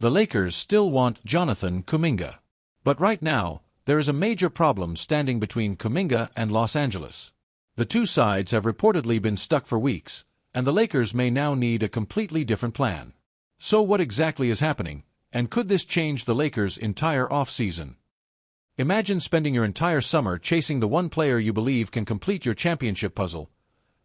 The Lakers still want Jonathan Kuminga. But right now, there is a major problem standing between Kuminga and Los Angeles. The two sides have reportedly been stuck for weeks, and the Lakers may now need a completely different plan. So what exactly is happening, and could this change the Lakers' entire off-season? Imagine spending your entire summer chasing the one player you believe can complete your championship puzzle,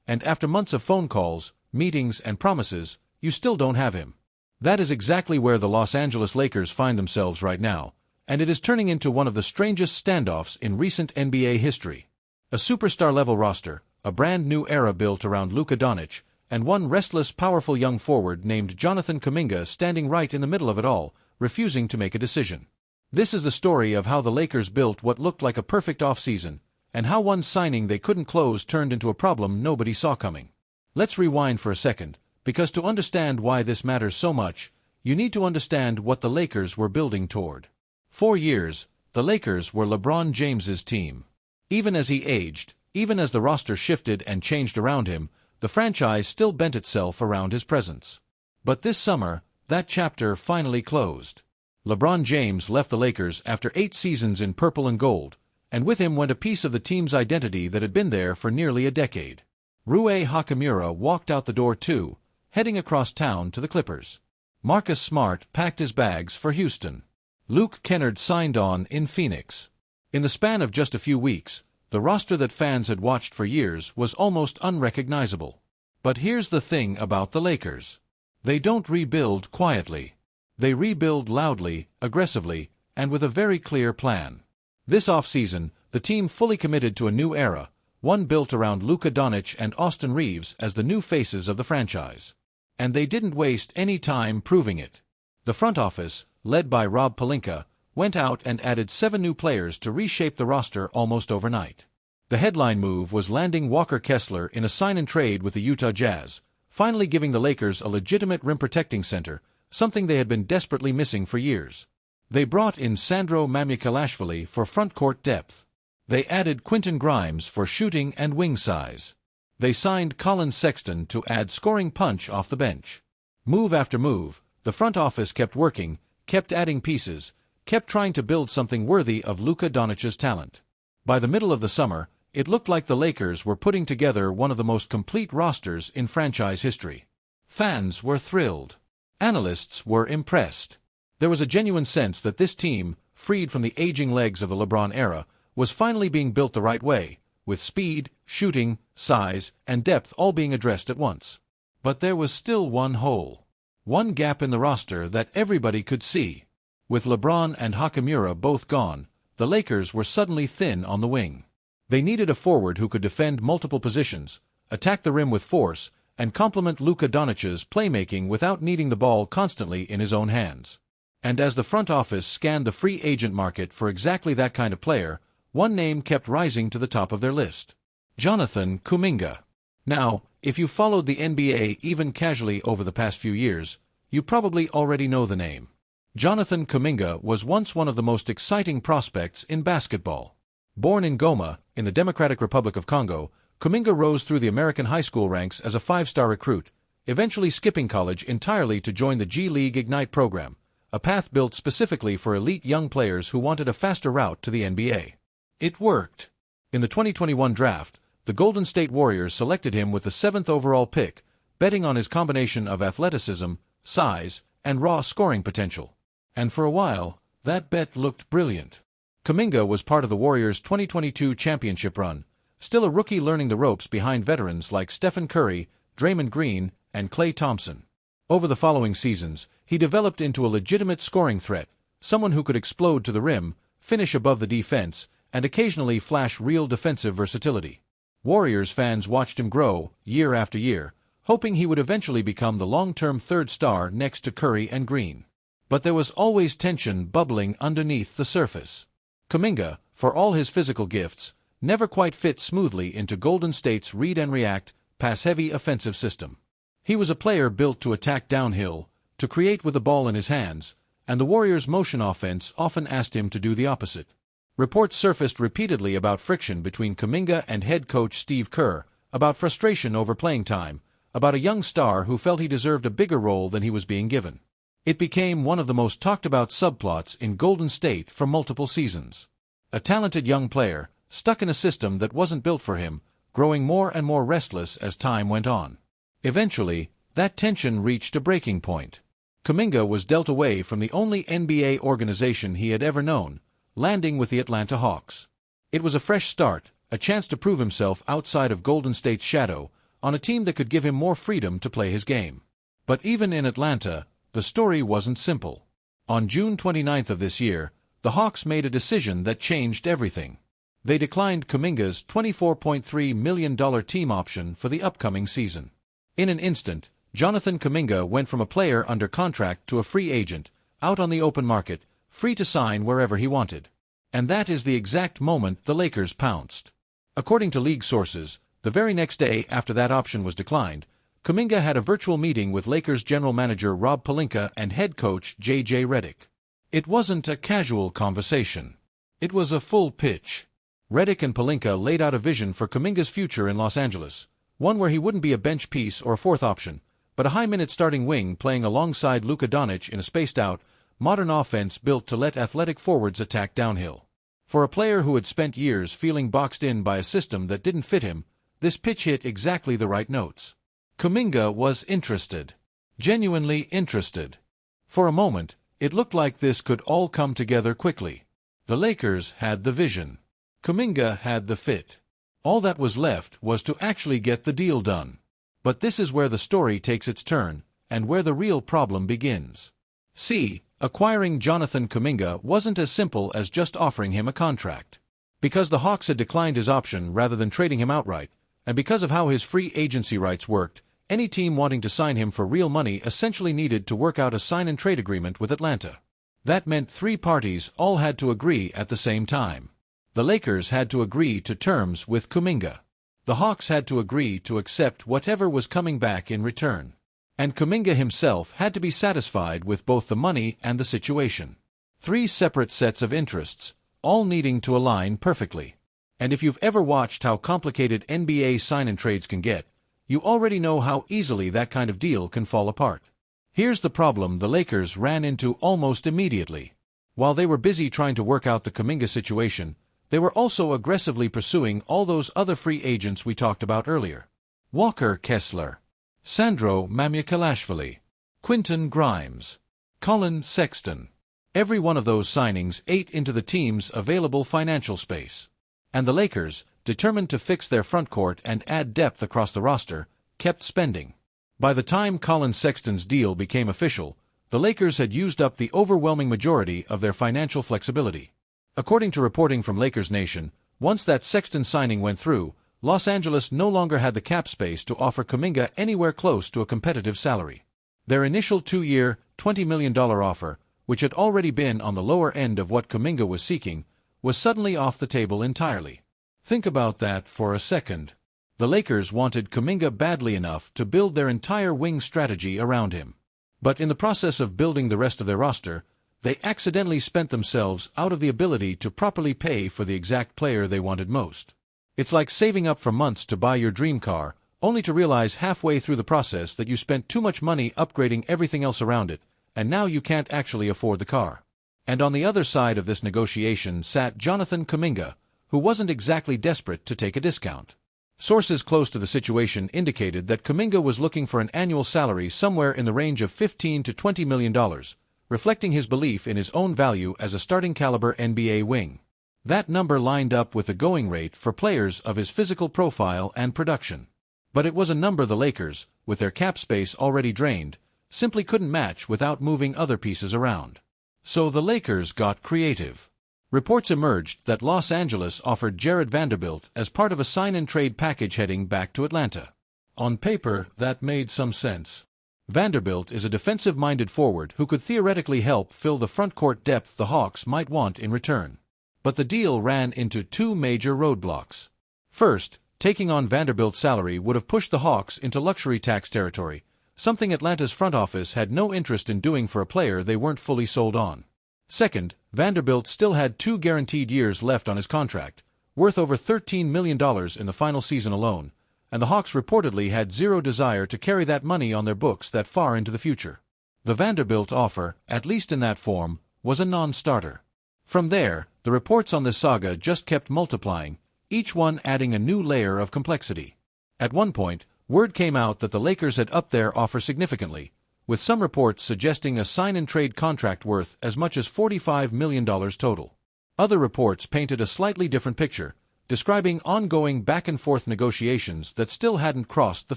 and after months of phone calls, meetings, and promises, you still don't have him. That is exactly where the Los Angeles Lakers find themselves right now, and it is turning into one of the strangest standoffs in recent NBA history. A superstar-level roster, a brand-new era built around Luka Doncic, and one restless, powerful young forward named Jonathan Kuminga standing right in the middle of it all, refusing to make a decision. This is the story of how the Lakers built what looked like a perfect offseason, and how one signing they couldn't close turned into a problem nobody saw coming. Let's rewind for a second, because to understand why this matters so much, you need to understand what the Lakers were building toward. For years, the Lakers were LeBron James's team. Even as he aged, even as the roster shifted and changed around him, the franchise still bent itself around his presence. But this summer, that chapter finally closed. LeBron James left the Lakers after 8 seasons in purple and gold, and with him went a piece of the team's identity that had been there for nearly a decade. Rui Hachimura walked out the door too, heading across town to the Clippers. Marcus Smart packed his bags for Houston. Luke Kennard signed on in Phoenix. In the span of just a few weeks, the roster that fans had watched for years was almost unrecognizable. But here's the thing about the Lakers. They don't rebuild quietly. They rebuild loudly, aggressively, and with a very clear plan. This offseason, the team fully committed to a new era, one built around Luka Doncic and Austin Reeves as the new faces of the franchise. And they didn't waste any time proving it. The front office, led by Rob Pelinka, went out and added 7 new players to reshape the roster almost overnight. The headline move was landing Walker Kessler in a sign-and-trade with the Utah Jazz, finally giving the Lakers a legitimate rim-protecting center, something they had been desperately missing for years. They brought in Sandro Mamukelashvili for front-court depth. They added Quentin Grimes for shooting and wing size. They signed Colin Sexton to add scoring punch off the bench. Move after move, the front office kept working, kept adding pieces, kept trying to build something worthy of Luka Doncic's talent. By the middle of the summer, it looked like the Lakers were putting together one of the most complete rosters in franchise history. Fans were thrilled. Analysts were impressed. There was a genuine sense that this team, freed from the aging legs of the LeBron era, was finally being built the right way, with speed, shooting, size, and depth all being addressed at once. But there was still one hole. One gap in the roster that everybody could see. With LeBron and Hachimura both gone, the Lakers were suddenly thin on the wing. They needed a forward who could defend multiple positions, attack the rim with force, and complement Luka Doncic's playmaking without needing the ball constantly in his own hands. And as the front office scanned the free agent market for exactly that kind of player, one name kept rising to the top of their list. Jonathan Kuminga. Now, if you followed the NBA even casually over the past few years, you probably already know the name. Jonathan Kuminga was once one of the most exciting prospects in basketball. Born in Goma, in the Democratic Republic of Congo, Kuminga rose through the American high school ranks as a 5-star recruit, eventually skipping college entirely to join the G League Ignite program, a path built specifically for elite young players who wanted a faster route to the NBA. It worked. In the 2021 draft, the Golden State Warriors selected him with the 7th overall pick, betting on his combination of athleticism, size, and raw scoring potential. And for a while, that bet looked brilliant. Kuminga was part of the Warriors' 2022 championship run, still a rookie learning the ropes behind veterans like Stephen Curry, Draymond Green, and Klay Thompson. Over the following seasons, he developed into a legitimate scoring threat, someone who could explode to the rim, finish above the defense, and occasionally flash real defensive versatility. Warriors fans watched him grow, year after year, hoping he would eventually become the long-term 3rd star next to Curry and Green. But there was always tension bubbling underneath the surface. Kuminga, for all his physical gifts, never quite fit smoothly into Golden State's read-and-react, pass-heavy offensive system. He was a player built to attack downhill, to create with the ball in his hands, and the Warriors' motion offense often asked him to do the opposite. Reports surfaced repeatedly about friction between Kuminga and head coach Steve Kerr, about frustration over playing time, about a young star who felt he deserved a bigger role than he was being given. It became one of the most talked-about subplots in Golden State for multiple seasons. A talented young player, stuck in a system that wasn't built for him, growing more and more restless as time went on. Eventually, that tension reached a breaking point. Kuminga was dealt away from the only NBA organization he had ever known, landing with the Atlanta Hawks. It was a fresh start, a chance to prove himself outside of Golden State's shadow, on a team that could give him more freedom to play his game. But even in Atlanta, the story wasn't simple. On June 29th of this year, the Hawks made a decision that changed everything. They declined Kuminga's $24.3 million team option for the upcoming season. In an instant, Jonathan Kuminga went from a player under contract to a free agent, out on the open market, free to sign wherever he wanted. And that is the exact moment the Lakers pounced. According to league sources, the very next day after that option was declined, Kuminga had a virtual meeting with Lakers general manager Rob Pelinka and head coach J.J. Redick. It wasn't a casual conversation. It was a full pitch. Redick and Pelinka laid out a vision for Kuminga's future in Los Angeles, one where he wouldn't be a bench piece or a fourth option, but a high-minute starting wing playing alongside Luka Doncic in a spaced-out, modern offense built to let athletic forwards attack downhill. For a player who had spent years feeling boxed in by a system that didn't fit him, this pitch hit exactly the right notes. Kuminga was interested. Genuinely interested. For a moment, it looked like this could all come together quickly. The Lakers had the vision. Kuminga had the fit. All that was left was to actually get the deal done. But this is where the story takes its turn, and where the real problem begins. See, acquiring Jonathan Kuminga wasn't as simple as just offering him a contract. Because the Hawks had declined his option rather than trading him outright, and because of how his free agency rights worked, any team wanting to sign him for real money essentially needed to work out a sign-and-trade agreement with Atlanta. That meant three parties all had to agree at the same time. The Lakers had to agree to terms with Kuminga. The Hawks had to agree to accept whatever was coming back in return. And Kuminga himself had to be satisfied with both the money and the situation. Three separate sets of interests, all needing to align perfectly. And if you've ever watched how complicated NBA sign-and-trades can get, you already know how easily that kind of deal can fall apart. Here's the problem the Lakers ran into almost immediately. While they were busy trying to work out the Kuminga situation, they were also aggressively pursuing all those other free agents we talked about earlier. Walker Kessler, Sandro Mamukelashvili, Quentin Grimes, Colin Sexton. Every one of those signings ate into the team's available financial space. And the Lakers, determined to fix their frontcourt and add depth across the roster, kept spending. By the time Colin Sexton's deal became official, the Lakers had used up the overwhelming majority of their financial flexibility. According to reporting from Lakers Nation, once that Sexton signing went through, Los Angeles no longer had the cap space to offer Kuminga anywhere close to a competitive salary. Their initial 2-year, $20 million offer, which had already been on the lower end of what Kuminga was seeking, was suddenly off the table entirely. Think about that for a second. The Lakers wanted Kuminga badly enough to build their entire wing strategy around him. But in the process of building the rest of their roster, they accidentally spent themselves out of the ability to properly pay for the exact player they wanted most. It's like saving up for months to buy your dream car, only to realize halfway through the process that you spent too much money upgrading everything else around it, and now you can't actually afford the car. And on the other side of this negotiation sat Jonathan Kuminga, who wasn't exactly desperate to take a discount. Sources close to the situation indicated that Kuminga was looking for an annual salary somewhere in the range of $15 to $20 million, reflecting his belief in his own value as a starting-caliber NBA wing. That number lined up with the going rate for players of his physical profile and production. But it was a number the Lakers, with their cap space already drained, simply couldn't match without moving other pieces around. So the Lakers got creative. Reports emerged that Los Angeles offered Jared Vanderbilt as part of a sign-and-trade package heading back to Atlanta. On paper, that made some sense. Vanderbilt is a defensive-minded forward who could theoretically help fill the front-court depth the Hawks might want in return. But the deal ran into two major roadblocks. First, taking on Vanderbilt's salary would have pushed the Hawks into luxury tax territory, something Atlanta's front office had no interest in doing for a player they weren't fully sold on. Second, Vanderbilt still had 2 guaranteed years left on his contract, worth over $13 million in the final season alone, and the Hawks reportedly had zero desire to carry that money on their books that far into the future. The Vanderbilt offer, at least in that form, was a non-starter. From there, the reports on this saga just kept multiplying, each one adding a new layer of complexity. At one point, word came out that the Lakers had upped their offer significantly, with some reports suggesting a sign-and-trade contract worth as much as $45 million total. Other reports painted a slightly different picture, describing ongoing back-and-forth negotiations that still hadn't crossed the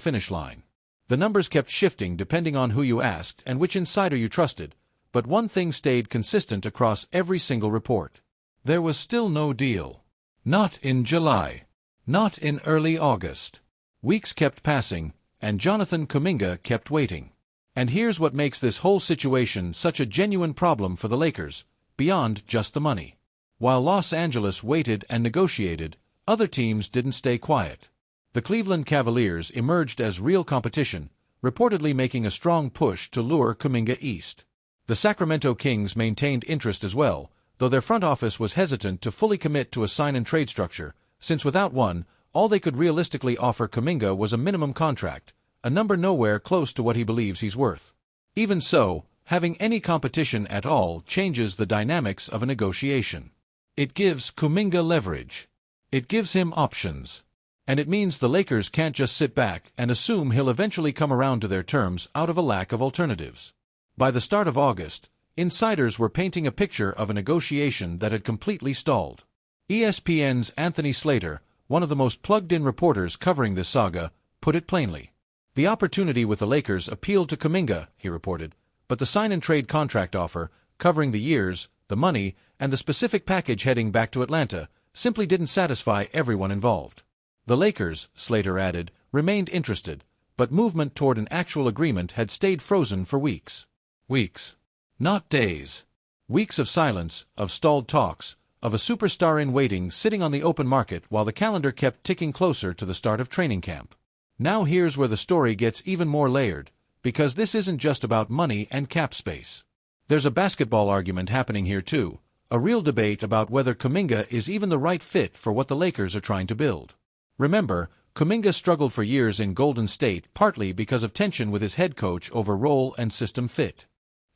finish line. The numbers kept shifting depending on who you asked and which insider you trusted, but one thing stayed consistent across every single report. There was still no deal. Not in July. Not in early August. Weeks kept passing, and Jonathan Kuminga kept waiting. And here's what makes this whole situation such a genuine problem for the Lakers, beyond just the money. While Los Angeles waited and negotiated, other teams didn't stay quiet. The Cleveland Cavaliers emerged as real competition, reportedly making a strong push to lure Kuminga east. The Sacramento Kings maintained interest as well, though their front office was hesitant to fully commit to a sign-and-trade structure, since without one, all they could realistically offer Kuminga was a minimum contract, a number nowhere close to what he believes he's worth. Even so, having any competition at all changes the dynamics of a negotiation. It gives Kuminga leverage. It gives him options. And it means the Lakers can't just sit back and assume he'll eventually come around to their terms out of a lack of alternatives. By the start of August, insiders were painting a picture of a negotiation that had completely stalled. ESPN's Anthony Slater, one of the most plugged-in reporters covering this saga, put it plainly. The opportunity with the Lakers appealed to Kuminga, he reported, but the sign-and-trade contract offer, covering the years, the money, and the specific package heading back to Atlanta, simply didn't satisfy everyone involved. The Lakers, Slater added, remained interested, but movement toward an actual agreement had stayed frozen for weeks. Weeks. Not days. Weeks of silence, of stalled talks, of a superstar in waiting sitting on the open market while the calendar kept ticking closer to the start of training camp. Now here's where the story gets even more layered, because this isn't just about money and cap space. There's a basketball argument happening here too, a real debate about whether Kuminga is even the right fit for what the Lakers are trying to build. Remember, Kuminga struggled for years in Golden State partly because of tension with his head coach over role and system fit.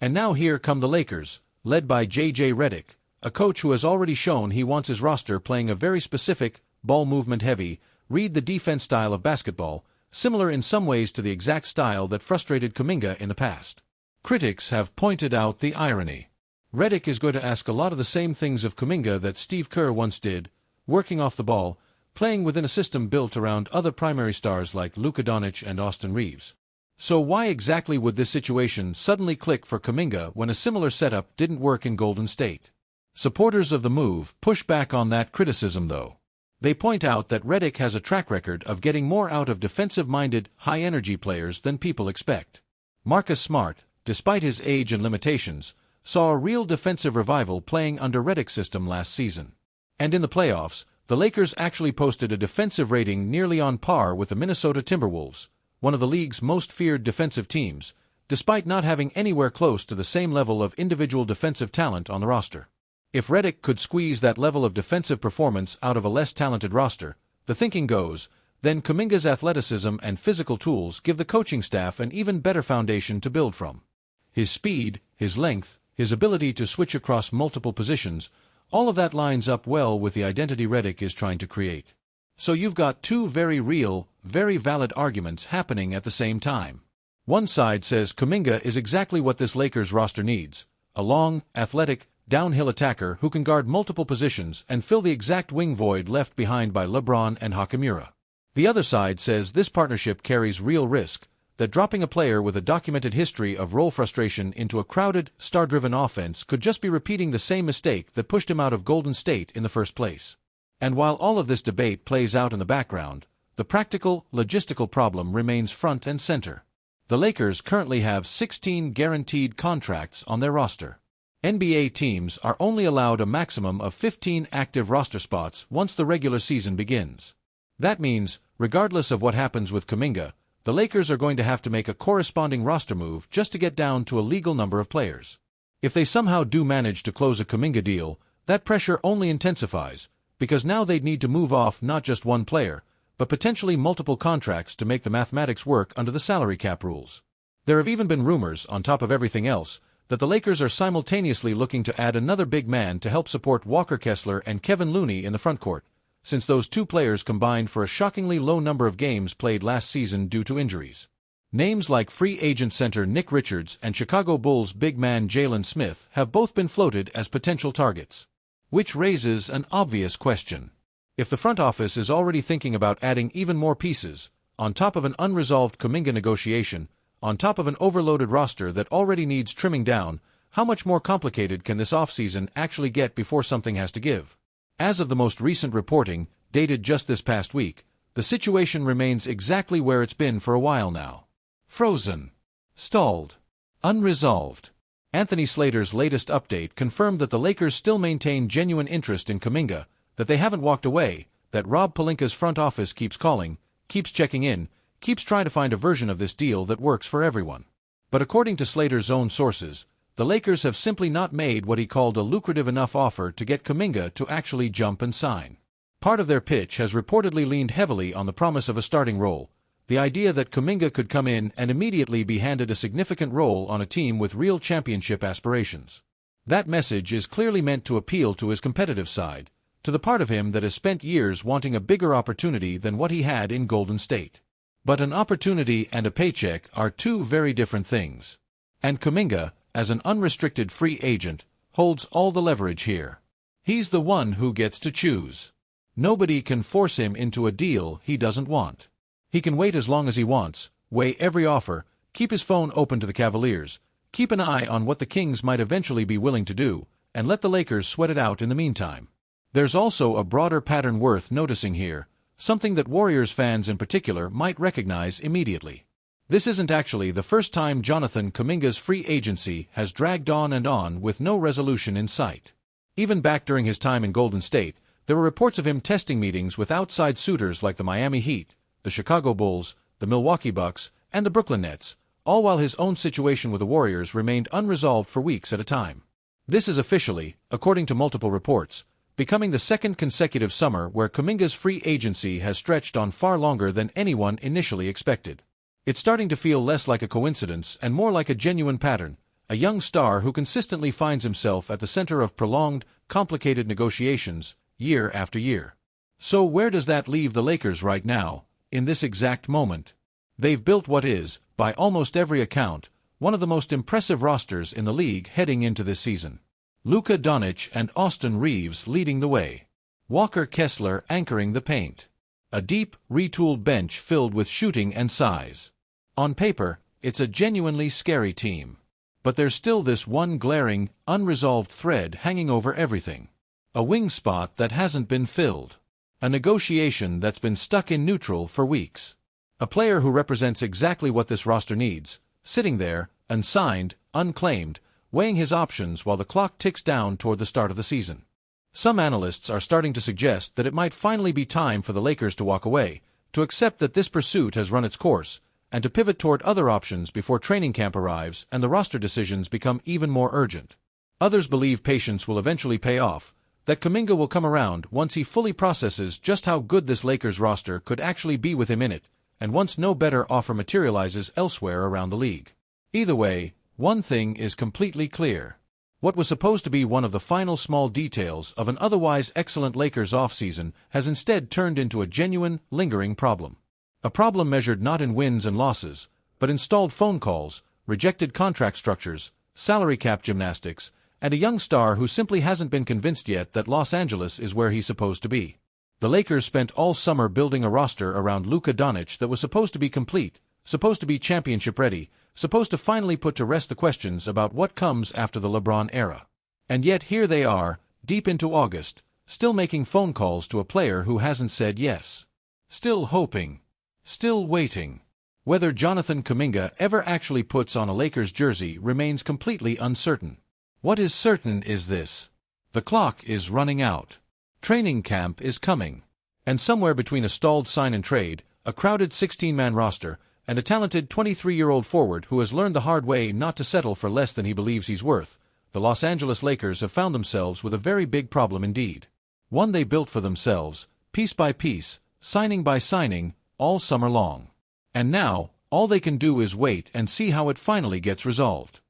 And now here come the Lakers, led by J.J. Redick, a coach who has already shown he wants his roster playing a very specific, ball movement heavy, read the defense style of basketball, similar in some ways to the exact style that frustrated Kuminga in the past. Critics have pointed out the irony. Redick is going to ask a lot of the same things of Kuminga that Steve Kerr once did, working off the ball, playing within a system built around other primary stars like Luka Doncic and Austin Reeves. So why exactly would this situation suddenly click for Kuminga when a similar setup didn't work in Golden State? Supporters of the move push back on that criticism though. They point out that Redick has a track record of getting more out of defensive-minded, high-energy players than people expect. Marcus Smart, despite his age and limitations, saw a real defensive revival playing under Redick's system last season. And in the playoffs, the Lakers actually posted a defensive rating nearly on par with the Minnesota Timberwolves, one of the league's most feared defensive teams, despite not having anywhere close to the same level of individual defensive talent on the roster. If Redick could squeeze that level of defensive performance out of a less talented roster, the thinking goes, then Kuminga's athleticism and physical tools give the coaching staff an even better foundation to build from. His speed, his length, his ability to switch across multiple positions, all of that lines up well with the identity Redick is trying to create. So you've got two very real, very valid arguments happening at the same time. One side says Kuminga is exactly what this Lakers roster needs, a long, athletic, downhill attacker who can guard multiple positions and fill the exact wing void left behind by LeBron and Hachimura. The other side says this partnership carries real risk, that dropping a player with a documented history of role frustration into a crowded, star-driven offense could just be repeating the same mistake that pushed him out of Golden State in the first place. And while all of this debate plays out in the background, the practical, logistical problem remains front and center. The Lakers currently have 16 guaranteed contracts on their roster. NBA teams are only allowed a maximum of 15 active roster spots once the regular season begins. That means, regardless of what happens with Kuminga, the Lakers are going to have to make a corresponding roster move just to get down to a legal number of players. If they somehow do manage to close a Kuminga deal, that pressure only intensifies, because now they'd need to move off not just one player, but potentially multiple contracts to make the mathematics work under the salary cap rules. There have even been rumors, on top of everything else, that the Lakers are simultaneously looking to add another big man to help support Walker Kessler and Kevin Looney in the frontcourt, since those two players combined for a shockingly low number of games played last season due to injuries. Names like free agent center Nick Richards and Chicago Bulls big man Jalen Smith have both been floated as potential targets. Which raises an obvious question. If the front office is already thinking about adding even more pieces, on top of an unresolved Kuminga negotiation, on top of an overloaded roster that already needs trimming down, how much more complicated can this offseason actually get before something has to give? As of the most recent reporting, dated just this past week, the situation remains exactly where it's been for a while now. Frozen. Stalled. Unresolved. Anthony Slater's latest update confirmed that the Lakers still maintain genuine interest in Kuminga, that they haven't walked away, that Rob Pelinka's front office keeps calling, keeps checking in, keeps trying to find a version of this deal that works for everyone. But according to Slater's own sources, the Lakers have simply not made what he called a lucrative enough offer to get Kuminga to actually jump and sign. Part of their pitch has reportedly leaned heavily on the promise of a starting role, the idea that Kuminga could come in and immediately be handed a significant role on a team with real championship aspirations. That message is clearly meant to appeal to his competitive side, to the part of him that has spent years wanting a bigger opportunity than what he had in Golden State. But an opportunity and a paycheck are two very different things. And Kuminga, as an unrestricted free agent, holds all the leverage here. He's the one who gets to choose. Nobody can force him into a deal he doesn't want. He can wait as long as he wants, weigh every offer, keep his phone open to the Cavaliers, keep an eye on what the Kings might eventually be willing to do, and let the Lakers sweat it out in the meantime. There's also a broader pattern worth noticing here, something that Warriors fans in particular might recognize immediately. This isn't actually the first time Jonathan Kuminga's free agency has dragged on and on with no resolution in sight. Even back during his time in Golden State, there were reports of him testing meetings with outside suitors like the Miami Heat, the Chicago Bulls, the Milwaukee Bucks, and the Brooklyn Nets, all while his own situation with the Warriors remained unresolved for weeks at a time. This is officially, according to multiple reports, becoming the second consecutive summer where Kuminga's free agency has stretched on far longer than anyone initially expected. It's starting to feel less like a coincidence and more like a genuine pattern, a young star who consistently finds himself at the center of prolonged, complicated negotiations, year after year. So where does that leave the Lakers right now, in this exact moment? They've built what is, by almost every account, one of the most impressive rosters in the league heading into this season. Luka Doncic and Austin Reeves leading the way. Walker Kessler anchoring the paint. A deep, retooled bench filled with shooting and size. On paper, it's a genuinely scary team. But there's still this one glaring, unresolved thread hanging over everything. A wing spot that hasn't been filled. A negotiation that's been stuck in neutral for weeks. A player who represents exactly what this roster needs, sitting there, unsigned, unclaimed, weighing his options while the clock ticks down toward the start of the season. Some analysts are starting to suggest that it might finally be time for the Lakers to walk away, to accept that this pursuit has run its course, and to pivot toward other options before training camp arrives and the roster decisions become even more urgent. Others believe patience will eventually pay off, that Kuminga will come around once he fully processes just how good this Lakers roster could actually be with him in it, and once no better offer materializes elsewhere around the league. Either way, one thing is completely clear. What was supposed to be one of the final small details of an otherwise excellent Lakers offseason has instead turned into a genuine, lingering problem. A problem measured not in wins and losses, but in stalled phone calls, rejected contract structures, salary cap gymnastics, and a young star who simply hasn't been convinced yet that Los Angeles is where he's supposed to be. The Lakers spent all summer building a roster around Luka Doncic that was supposed to be complete, supposed to be championship-ready, supposed to finally put to rest the questions about what comes after the LeBron era. And yet here they are, deep into August, still making phone calls to a player who hasn't said yes. Still hoping. Still waiting. Whether Jonathan Kuminga ever actually puts on a Lakers jersey remains completely uncertain. What is certain is this. The clock is running out. Training camp is coming. And somewhere between a stalled sign and trade, a crowded 16-man roster, and a talented 23-year-old forward who has learned the hard way not to settle for less than he believes he's worth, the Los Angeles Lakers have found themselves with a very big problem indeed. One they built for themselves, piece by piece, signing by signing, all summer long. And now, all they can do is wait and see how it finally gets resolved.